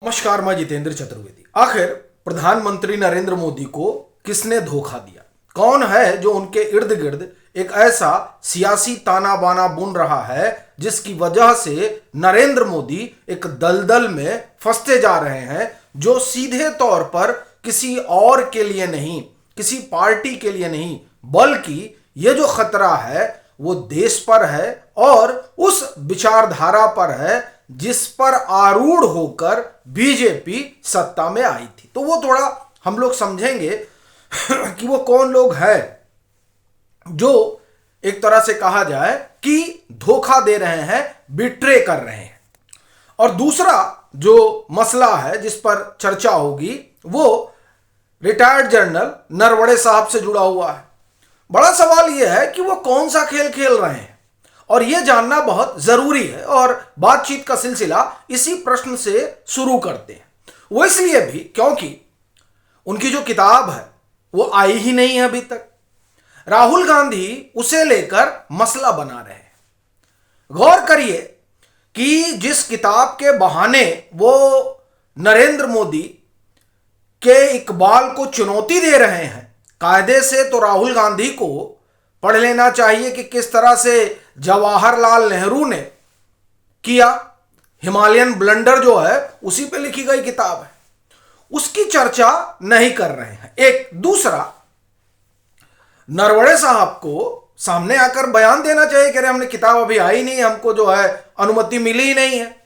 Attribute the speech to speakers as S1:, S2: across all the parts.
S1: नमस्कार, मैं जितेंद्र चतुर्वेदी। आखिर प्रधानमंत्री नरेंद्र मोदी को किसने धोखा दिया? कौन है जो उनके इर्द गिर्द एक ऐसा सियासी ताना बाना बुन रहा है जिसकी वजह से नरेंद्र मोदी एक दलदल में फंसते जा रहे हैं, जो सीधे तौर पर किसी और के लिए नहीं, किसी पार्टी के लिए नहीं, बल्कि ये जो खतरा है वो देश पर है और उस विचारधारा पर है जिस पर आरूढ़ होकर बीजेपी सत्ता में आई थी। तो वो थोड़ा हम लोग समझेंगे कि वो कौन लोग हैं जो एक तरह से कहा जाए कि धोखा दे रहे हैं, बिट्रे कर रहे हैं। और दूसरा जो मसला है जिस पर चर्चा होगी वो रिटायर्ड जनरल नरवणे साहब से जुड़ा हुआ है। बड़ा सवाल यह है कि वो कौन सा खेल खेल रहे हैं और यह जानना बहुत जरूरी है, और बातचीत का सिलसिला इसी प्रश्न से शुरू करते हैं। वो इसलिए भी क्योंकि उनकी जो किताब है वो आई ही नहीं है अभी तक। राहुल गांधी उसे लेकर मसला बना रहे हैं। गौर करिए कि जिस किताब के बहाने वो नरेंद्र मोदी के इकबाल को चुनौती दे रहे हैं, कायदे से तो राहुल गांधी को पढ़ लेना चाहिए कि किस तरह से जवाहरलाल नेहरू ने किया। हिमालयन ब्लंडर जो है उसी पे लिखी गई किताब है, उसकी चर्चा नहीं कर रहे हैं। एक दूसरा, नरवणे साहब को सामने आकर बयान देना चाहिए कि अरे हमने किताब अभी आई नहीं, हमको जो है अनुमति मिली ही नहीं है,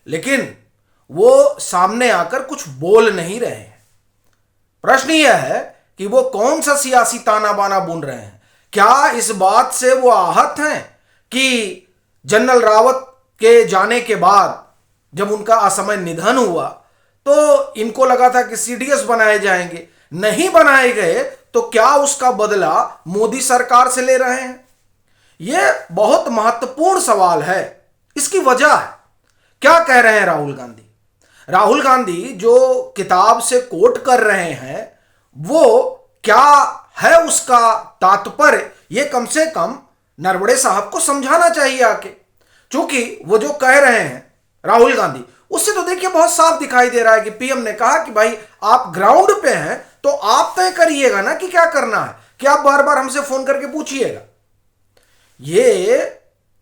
S1: लेकिन वो सामने आकर कुछ बोल नहीं रहे हैं। प्रश्न यह है कि वो कौन सा सियासी ताना बाना बुन रहे हैं। क्या इस बात से वो आहत हैं कि जनरल रावत के जाने के बाद जब उनका असमय निधन हुआ तो इनको लगा था कि सीडीएस बनाए जाएंगे, नहीं बनाए गए, तो क्या उसका बदला मोदी सरकार से ले रहे हैं? यह बहुत महत्वपूर्ण सवाल है। इसकी वजह है, क्या कह रहे हैं राहुल गांधी? राहुल गांधी जो किताब से कोट कर रहे हैं वो क्या है उसका तात्पर्य, ये कम से कम नरवणे साहब को समझाना चाहिए आके। क्योंकि वो जो कह रहे हैं राहुल गांधी, उससे तो देखिए बहुत साफ दिखाई दे रहा है कि पीएम ने कहा कि भाई आप ग्राउंड पे हैं तो आप तय करिएगा ना कि क्या करना है, कि आप बार बार हमसे फोन करके पूछिएगा। ये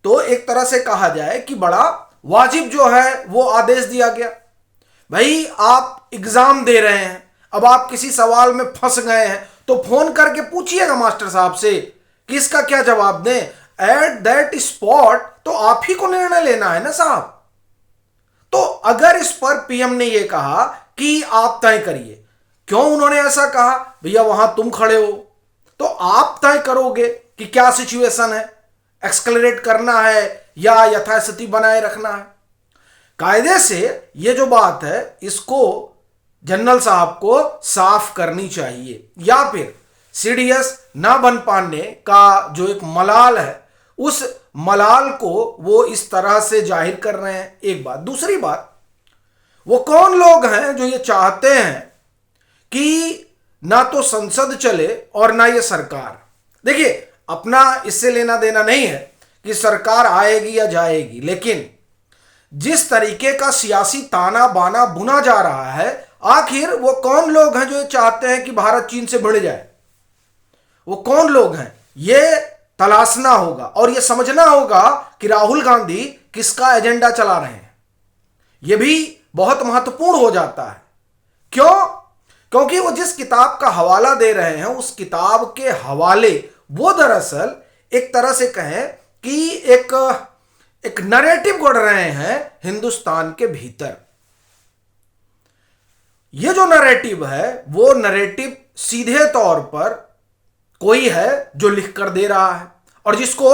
S1: तो एक तरह से कहा जाए कि बड़ा वाजिब जो है वो आदेश दिया गया। भाई आप एग्जाम दे रहे हैं, अब आप किसी सवाल में फंस गए हैं तो फोन करके पूछिएगा मास्टर साहब से कि इसका क्या जवाब दें। एट दैट स्पॉट तो आप ही को निर्णय लेना है ना साहब। तो अगर इस पर पीएम ने यह कहा कि आप तय करिए, क्यों उन्होंने ऐसा कहा? भैया वहां तुम खड़े हो तो आप तय करोगे कि क्या सिचुएशन है, एक्सक्लरेट करना है या यथास्थिति बनाए रखना है। कायदे से यह जो बात है इसको जनरल साहब को साफ करनी चाहिए, या फिर सीडीएस ना बन पाने का जो एक मलाल है उस मलाल को वो इस तरह से जाहिर कर रहे हैं। एक बात। दूसरी बात, वो कौन लोग हैं जो ये चाहते हैं कि ना तो संसद चले और ना ये सरकार। देखिए, अपना इससे लेना देना नहीं है कि सरकार आएगी या जाएगी, लेकिन जिस तरीके का सियासी ताना बाना बुना जा रहा है, आखिर वो कौन लोग हैं जो ये चाहते हैं कि भारत चीन से भिड़ जाए? वो कौन लोग हैं ये तलाशना होगा और ये समझना होगा कि राहुल गांधी किसका एजेंडा चला रहे हैं। ये भी बहुत महत्वपूर्ण हो जाता है। क्यों? क्योंकि वो जिस किताब का हवाला दे रहे हैं उस किताब के हवाले वो दरअसल एक तरह से कहें कि एक नैरेटिव गढ़ रहे हैं हिंदुस्तान के भीतर। ये जो नैरेटिव है वो नैरेटिव सीधे तौर पर कोई है जो लिख कर दे रहा है और जिसको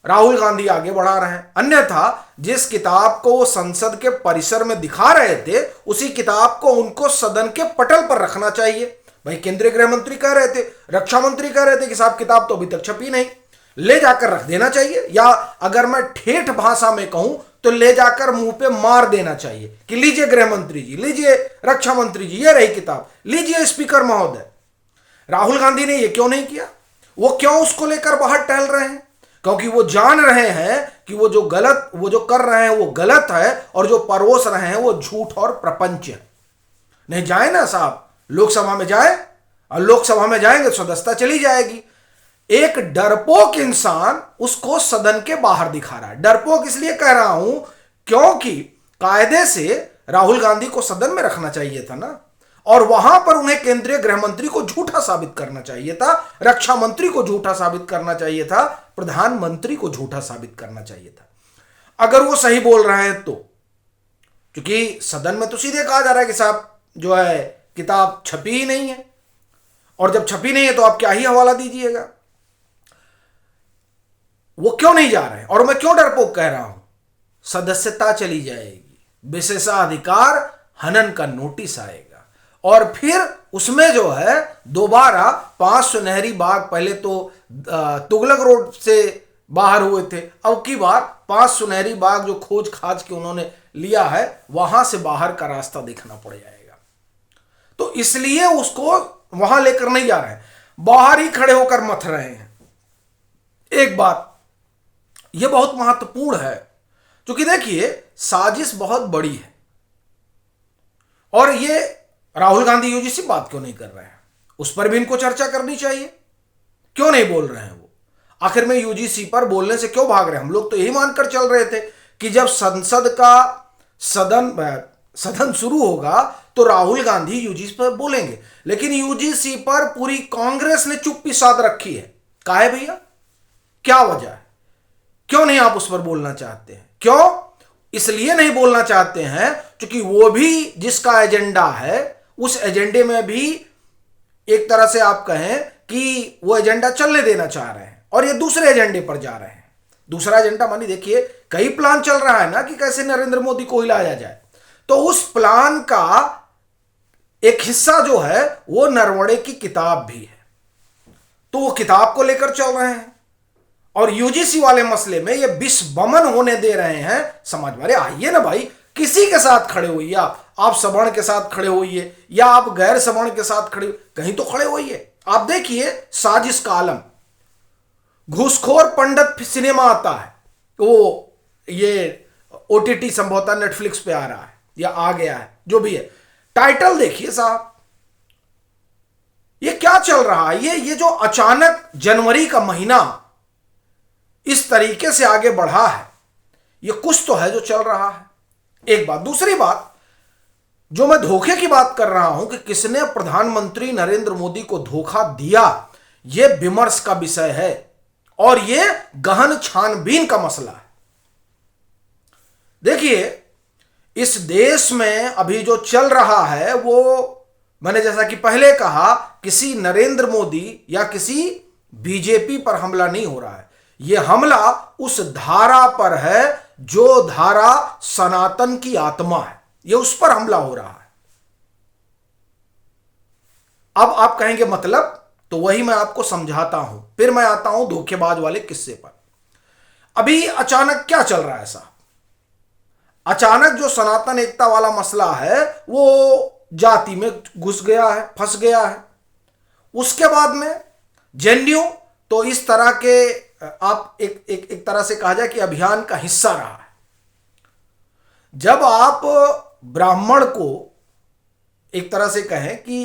S1: राहुल गांधी आगे बढ़ा रहे हैं। अन्यथा जिस किताब को वो संसद के परिसर में दिखा रहे थे उसी किताब को उनको सदन के पटल पर रखना चाहिए। भाई केंद्रीय गृह मंत्री कह रहे थे, रक्षा मंत्री कह रहे थे कि साहब किताब तो अभी तक छपी नहीं, ले जाकर रख देना चाहिए, या अगर मैं ठेठ भाषा में कहूं तो ले जाकर मुंह पे मार देना चाहिए कि लीजिए गृह मंत्री जी, लीजिए रक्षा मंत्री जी, ये रही किताब, लीजिए स्पीकर महोदय। राहुल गांधी ने यह क्यों नहीं किया? वो क्यों उसको लेकर बाहर टहल रहे हैं? क्योंकि वो जान रहे हैं कि वो जो कर रहे हैं वो गलत है, और जो परोस रहे हैं वो झूठ और प्रपंच है। नहीं जाए ना साहब, लोकसभा में जाए, और लोकसभा में जाएंगे तो सदस्यता चली जाएगी। एक डरपोक इंसान उसको सदन के बाहर दिखा रहा है। डरपोक इसलिए कह रहा हूं क्योंकि कायदे से राहुल गांधी को सदन में रखना चाहिए था ना, और वहां पर उन्हें केंद्रीय गृह मंत्री को झूठा साबित करना चाहिए था, रक्षा मंत्री को झूठा साबित करना चाहिए था, प्रधानमंत्री को झूठा साबित करना चाहिए था। अगर वो सही बोल रहे हैं तो, क्योंकि सदन में तो सीधे कहा जा रहा है कि साहब जो है किताब छपी ही नहीं है, और जब छपी नहीं है तो आप क्या ही हवाला दीजिएगा। वो क्यों नहीं जा रहे हैं, और मैं क्यों डरपोक कह रहा हूं? सदस्यता चली जाएगी, विशेषाधिकार हनन का नोटिस आएगा, और फिर उसमें जो है दोबारा 5 सुनहरी बाग, पहले तो तुगलक रोड से बाहर हुए थे, अब की बार 5 सुनहरी बाग जो खोज खाज के उन्होंने लिया है, वहां से बाहर का रास्ता देखना पड़ जाएगा। तो इसलिए उसको वहां लेकर नहीं जा रहे हैं, बाहर ही खड़े होकर मथ रहे हैं। एक बात यह बहुत महत्वपूर्ण है, क्योंकि देखिए साजिश बहुत बड़ी है, और ये राहुल गांधी यूजीसी बात क्यों नहीं कर रहे हैं, उस पर भी इनको चर्चा करनी चाहिए। क्यों नहीं बोल रहे हैं वो? आखिर में यूजीसी पर बोलने से क्यों भाग रहे हैं? हम लोग तो यही मानकर चल रहे थे कि जब संसद का सदन शुरू होगा तो राहुल गांधी यूजीसी पर बोलेंगे, लेकिन यूजीसी पर पूरी कांग्रेस ने चुप्पी साध रखी है। काहे भैया, क्या वजह है? क्यों नहीं आप उस पर बोलना चाहते हैं? क्यों? इसलिए नहीं बोलना चाहते हैं क्योंकि वो भी जिसका एजेंडा है, उस एजेंडे में भी एक तरह से आप कहें कि वो एजेंडा चलने देना चाह रहे हैं, और ये दूसरे एजेंडे पर जा रहे हैं। दूसरा एजेंडा मानी देखिए, कई प्लान चल रहा है ना कि कैसे नरेंद्र मोदी को हिलाया जाए, तो उस प्लान का एक हिस्सा जो है वो नरवणे की किताब भी है, तो वो किताब को लेकर चल रहे हैं, और यूजीसी वाले मसले में ये विस्वमन होने दे रहे हैं समाजवादी। आइए ना भाई, किसी के साथ खड़े होइए, आप सवर्ण के साथ खड़े होइए या आप गैर सवर्ण के साथ खड़े, कहीं तो खड़े होइए। आप देखिए साजिश का आलम, घूसखोर पंडित सिनेमा आता है, वो ये ओटीटी संभवतः नेटफ्लिक्स पे आ रहा है या आ गया है, जो भी है, टाइटल देखिए साहब, ये क्या चल रहा है? ये जो अचानक जनवरी का महीना इस तरीके से आगे बढ़ा है, ये कुछ तो है जो चल रहा है। एक बात। दूसरी बात, जो मैं धोखे की बात कर रहा हूं कि किसने प्रधानमंत्री नरेंद्र मोदी को धोखा दिया, यह विमर्श का विषय है, और यह गहन छानबीन का मसला है। देखिए इस देश में अभी जो चल रहा है वो, मैंने जैसा कि पहले कहा, किसी नरेंद्र मोदी या किसी बीजेपी पर हमला नहीं हो रहा है। यह हमला उस धारा पर है जो धारा सनातन की आत्मा है, यह उस पर हमला हो रहा है। अब आप कहेंगे मतलब, तो वही मैं आपको समझाता हूं, फिर मैं आता हूं धोखेबाज वाले किस्से पर। अभी अचानक क्या चल रहा है साहब? अचानक जो सनातन एकता वाला मसला है वो जाति में घुस गया है, फंस गया है। उसके बाद में जेएनयू तो इस तरह के, आप एक तरह से कहा जाए कि अभियान का हिस्सा रहा है। जब आप ब्राह्मण को एक तरह से कहें कि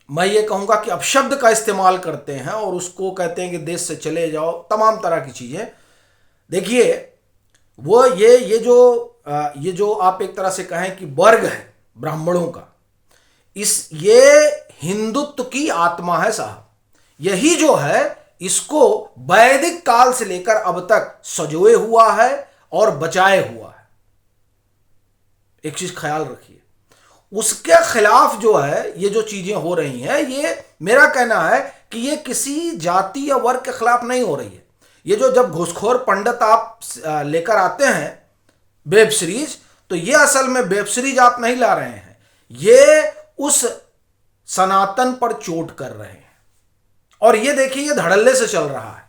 S1: मैं ये कहूंगा कि अपशब्द का इस्तेमाल करते हैं और उसको कहते हैं कि देश से चले जाओ, तमाम तरह की चीजें, देखिए वो ये जो आप एक तरह से कहें कि वर्ग है ब्राह्मणों का, ये हिंदुत्व की आत्मा है साहब। यही जो है इसको वैदिक काल से लेकर अब तक सजोए हुआ है और बचाए हुआ है। एक चीज ख्याल रखिए, उसके खिलाफ जो है ये जो चीजें हो रही हैं, ये मेरा कहना है कि ये किसी जाति या वर्ग के खिलाफ नहीं हो रही है। ये जो जब घूसखोर पंडित आप लेकर आते हैं वेब सीरीज, तो ये असल में वेब सीरीज आप नहीं ला रहे हैं, ये उस सनातन पर चोट कर रहे हैं। और ये देखिए ये धड़ल्ले से चल रहा है,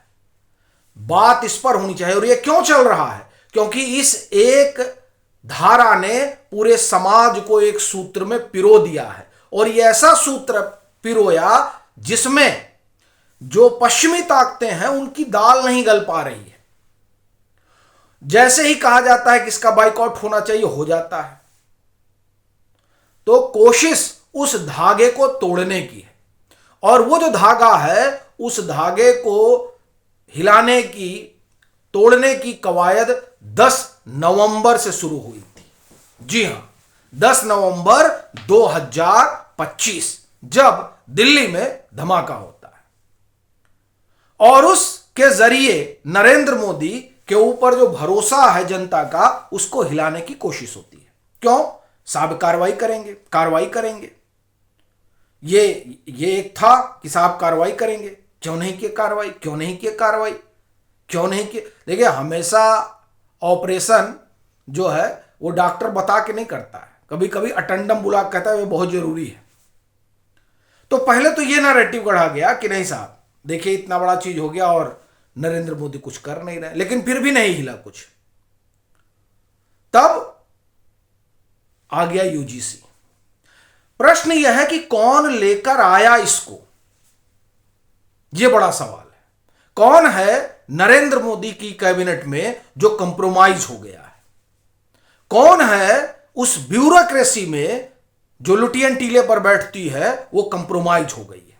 S1: बात इस पर होनी चाहिए। और ये क्यों चल रहा है? क्योंकि इस एक धारा ने पूरे समाज को एक सूत्र में पिरो दिया है, और ये ऐसा सूत्र पिरोया जिसमें जो पश्चिमी ताकतें हैं उनकी दाल नहीं गल पा रही है। जैसे ही कहा जाता है कि इसका बाइकआउट होना चाहिए, हो जाता है। तो कोशिश उस धागे को तोड़ने की है, और वो जो धागा है उस धागे को हिलाने की, तोड़ने की कवायद 10 नवंबर से शुरू हुई थी। जी हां, 10 नवंबर 2025 जब दिल्ली में धमाका होता है, और उसके जरिए नरेंद्र मोदी के ऊपर जो भरोसा है जनता का, उसको हिलाने की कोशिश होती है। क्यों? साहब कार्रवाई करेंगे। ये एक था कि साहब कार्रवाई करेंगे, क्यों नहीं किए कार्रवाई। देखिए, हमेशा ऑपरेशन जो है वो डॉक्टर बता के नहीं करता है, कभी कभी अटेंडम बुला कहता है ये बहुत जरूरी है। तो पहले तो ये नैरेटिव गढ़ा गया कि नहीं साहब देखिए इतना बड़ा चीज हो गया और नरेंद्र मोदी कुछ कर नहीं रहे, लेकिन फिर भी नहीं हिला कुछ। तब आ गया यूजीसी। प्रश्न यह है कि कौन लेकर आया इसको, यह बड़ा सवाल है। कौन है नरेंद्र मोदी की कैबिनेट में जो कंप्रोमाइज हो गया है? कौन है उस ब्यूरोक्रेसी में जो लुटियन टीले पर बैठती है वो कंप्रोमाइज हो गई है?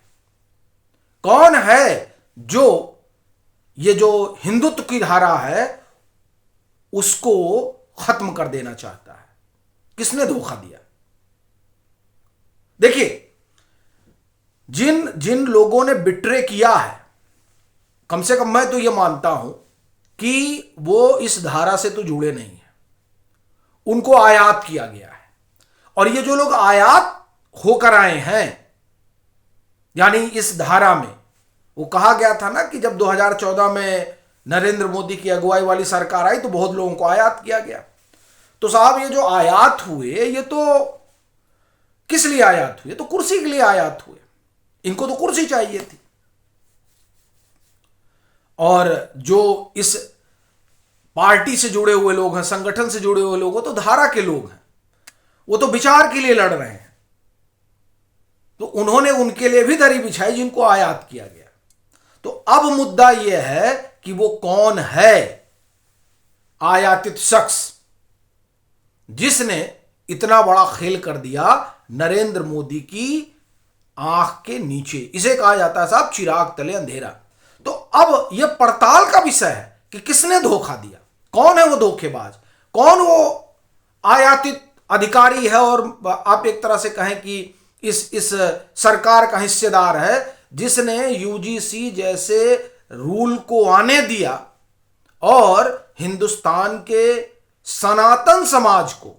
S1: कौन है जो ये जो हिंदुत्व की धारा है उसको खत्म कर देना चाहता है? किसने धोखा दिया? देखिए, जिन लोगों ने बिट्रे किया है, कम से कम मैं तो यह मानता हूं कि वो इस धारा से तो जुड़े नहीं है, उनको आयात किया गया है। और ये जो लोग आयात होकर आए हैं, यानी इस धारा में, वो कहा गया था ना कि जब 2014 में नरेंद्र मोदी की अगुवाई वाली सरकार आई तो बहुत लोगों को आयात किया गया। तो साहब ये जो आयात हुए, ये तो किस लिए आयात हुए? तो कुर्सी के लिए आयात हुए। इनको तो कुर्सी चाहिए थी। और जो इस पार्टी से जुड़े हुए लोग हैं, संगठन से जुड़े हुए लोग हैं, तो धारा के लोग हैं, वो तो विचार के लिए लड़ रहे हैं। तो उन्होंने उनके लिए भी दरी बिछाई जिनको आयात किया गया। तो अब मुद्दा यह है कि वो कौन है आयातित शख्स जिसने इतना बड़ा खेल कर दिया नरेंद्र मोदी की आंख के नीचे। इसे कहा जाता है साहब चिराग तले अंधेरा। तो अब यह पड़ताल का विषय है कि किसने धोखा दिया, कौन है वो धोखेबाज, कौन वो आयातित अधिकारी है, और आप एक तरह से कहें कि इस सरकार का हिस्सेदार है जिसने यूजीसी जैसे रूल को आने दिया और हिंदुस्तान के सनातन समाज को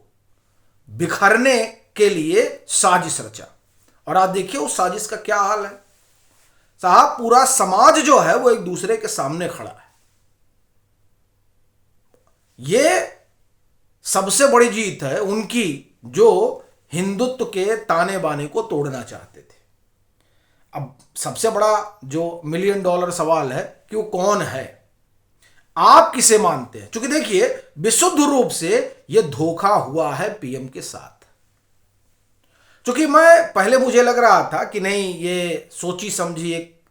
S1: बिखरने के लिए साजिश रचा। और आप देखिए उस साजिश का क्या हाल है साहब। पूरा समाज जो है वो एक दूसरे के सामने खड़ा है। ये सबसे बड़ी जीत है उनकी जो हिंदुत्व के ताने बाने को तोड़ना चाहते थे। अब सबसे बड़ा जो $1 मिलियन सवाल है कि वो कौन है, आप किसे मानते हैं? क्योंकि देखिए विशुद्ध रूप से यह धोखा हुआ है पीएम के साथ। क्योंकि पहले मुझे लग रहा था कि नहीं ये सोची समझी एक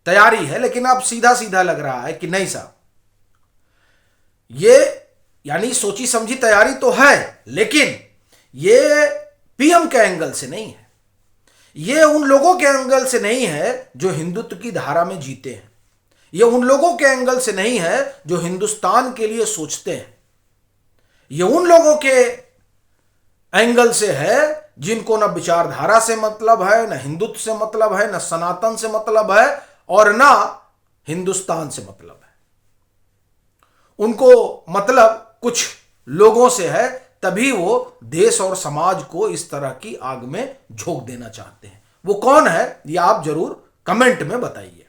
S1: तैयारी है, लेकिन अब सीधा सीधा लग रहा है कि नहीं साहब, ये यानी सोची समझी तैयारी तो है, लेकिन ये पीएम के एंगल से नहीं है, ये उन लोगों के एंगल से नहीं है जो हिंदुत्व की धारा में जीते हैं, ये उन लोगों के एंगल से नहीं है जो हिंदुस्तान के लिए सोचते हैं, ये उन लोगों के एंगल से है जिनको न विचारधारा से मतलब है, न हिंदुत्व से मतलब है, न सनातन से मतलब है, और न हिंदुस्तान से मतलब है। उनको मतलब कुछ लोगों से है, तभी वो देश और समाज को इस तरह की आग में झोंक देना चाहते हैं। वो कौन है ये आप जरूर कमेंट में बताइए।